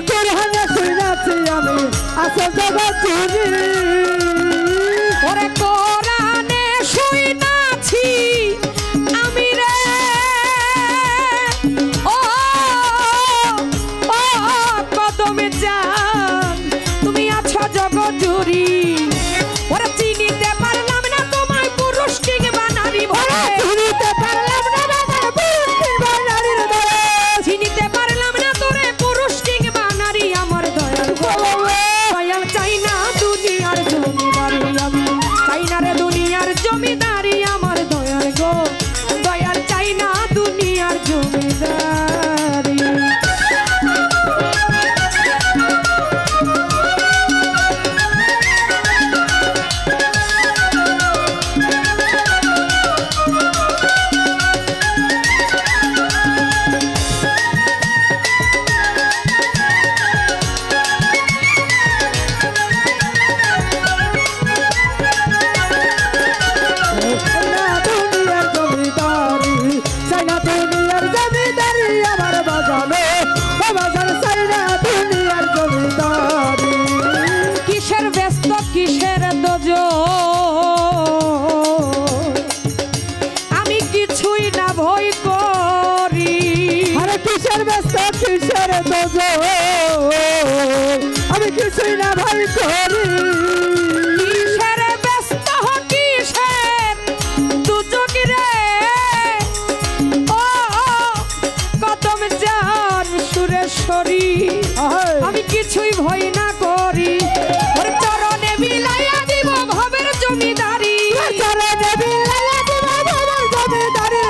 কোরআনে শুনেছি আমি আসল জগৎ জুড়ি ওরে কোরআনে শুনেছি আমি রে ও ও কদমে জান তুমি আছো জগৎ জুড়ি ওরে চিনিতে পারলাম না তোমায় পুরুষ কিংবা নারী ভরে চিনিতে পারলাম না বাজার পুরুষ কিংবা নারীর দলে চিনিতে পারলাম না তোরে পুরুষ কিংবা নারী আমার দয়াল গো দয়াল চাই না দুনিয়ার জমিদারি আমি চাই না রে দুনিয়ার জমিদারি আমার দয়াল গো দয়াল চাই না দুনিয়ার জমিদারি কিসের ব্যস্ত কিসের দোজ আমি কিছুই না ভয় করি আরে কিসের ব্যস্ত কিসের দোজ আমি কিছুই না ভয় করি কিসের ব্যস্ত কিসের দুজক রে ও কদম জান সুরেশ্বরী আমি কিছুই ভয় না করি ওর চরণে বিলাইয়া দিব ভবের জমিদারি চরণে বিলাইয়া দিব ভবের জমিদারি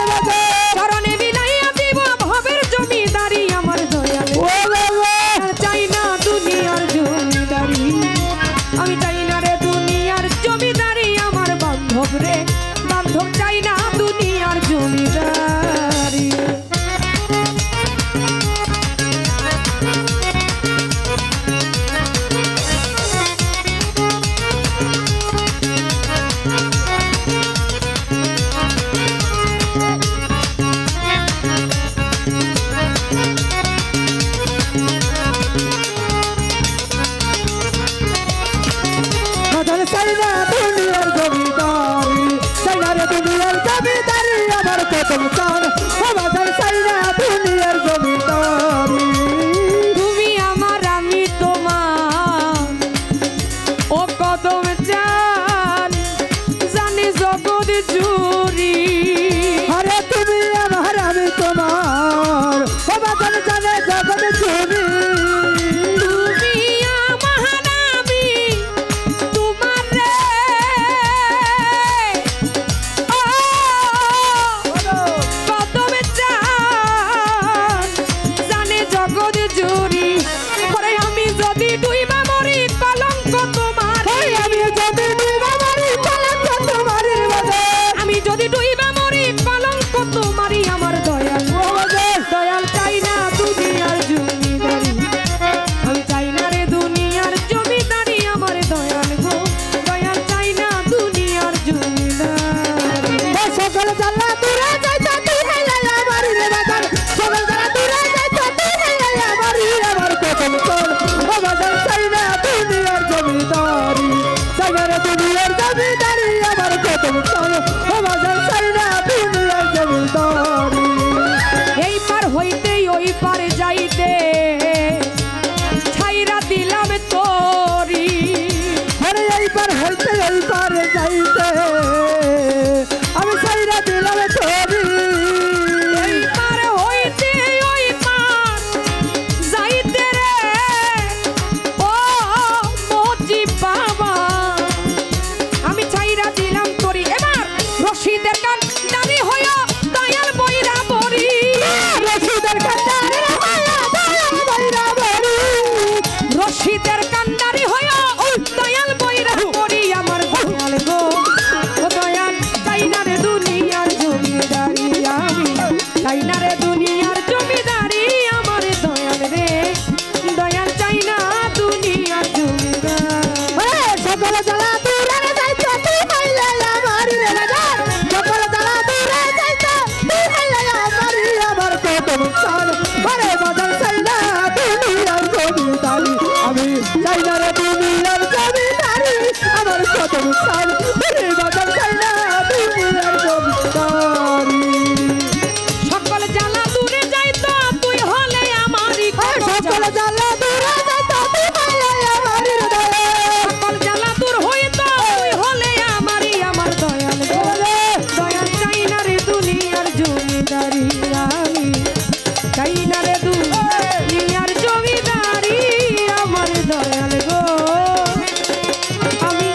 চরণে বিলাইয়া দিব ভবের জমিদারি আমার দয়াল চাই না দুনিয়ার জমিদারি আমি চাই না রে দুনিয়ার জমিদারি আমার বান্ধব রে বান্ধব চাই না দুনিয়ার জমিদারি চাই না দুনিয়ার জমিদারি চাই না রে দুনিয়ার জমিদারি আমার কদম চান বাজার চাই না দুনিয়ার জমিদারি তুমি আমার আমি তোমার ও কদম চান জানি জগৎ জুড়ি আরে তুমি আমার আমি তোমার বাজার জানে জগৎ জুড়ি তুমি আমার আমি তোমার রে ও কদম চান জানে জগৎ জুড়ি পরে আমি যদি ডুইবা মরি কলঙ্ক তোমার আমি যদি ডুইবা মরি কলঙ্ক তোমারই বাজার আমি যদি ডুইবা মরি কলঙ্ক তোমারই আমার দয়াল দয়াল চাই না দুনিয়ার জমিদারি আমি চাই না রে দুনিয়ার জমিদারি আমার দয়াল গো দয়াল চাই না দুনিয়ার জমিদারি সকল জানলা দূরে যাইতা তুই হেলা আমারি রে বাজার সকল জানলা দূরে যাইতা তুই হেলা আমারি আমার কদম চল ও বাজার চাই না দুনিয়ার জমিদারি চাই না রে দুনিয়ার জমিদারি আমার কদম চল ও বাজার চাই না দুনিয়ার জমিদারি এই পার হইতে ওই পার যাইতে ছাইরা দিলাম তোরি আরে এইবার হইতে এইবার যাইতে আমি চাইরা দিলাম তোরি এই পার হইতে ওই পার যাইতে রে ও মজি বাবা আমি ছাইরা দিলাম তোরি এবার রশিদের কান নানি হইয়া দয়াল বইরা বরি রশিদের কান্ডারি হইয়া দয়াল বইরা বরি রশিদের কান্ডারি হইয়া দয়াল বইরা বরি আমার দয়াল সংসার রে বাজান চাই না দুনিয়ার জমিদারি সকল জ্বালা দূরে যাইতো তুই হলে আমারই সকল জ্বালা দূরে যাইতো তুই হলে আমারই হৃদয়ে সকল জ্বালা দূর হইতো তুই হলে আমারই আমার দয়াল গো দয়াল চাই না রে দুনিয়ার জমিদারি আমি চাই না রে দুনিয়ার জমিদারি আমার দয়াল গো আমি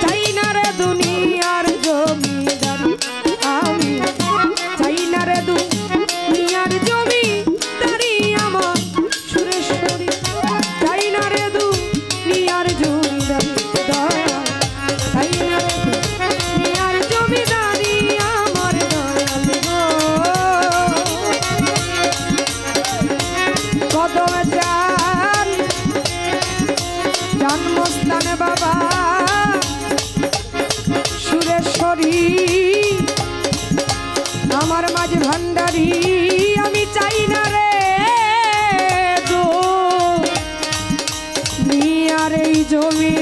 চাই না রে দুনিয়ার জমিদারি আমি চাই না রে দুনিয়ার জমিদারি আমার সুরেশ্বরী চাই না রে দুনিয়ার জমিদারি দয়াল চাই না রে দুনিয়ার জমিদারি আমার দয়াল গো কদম চান জন্মস্থান বাবা সুরেশ্বরী আমার মাঝ ভান্ডারি আমি চাই না রে দুনিয়ার এই জমি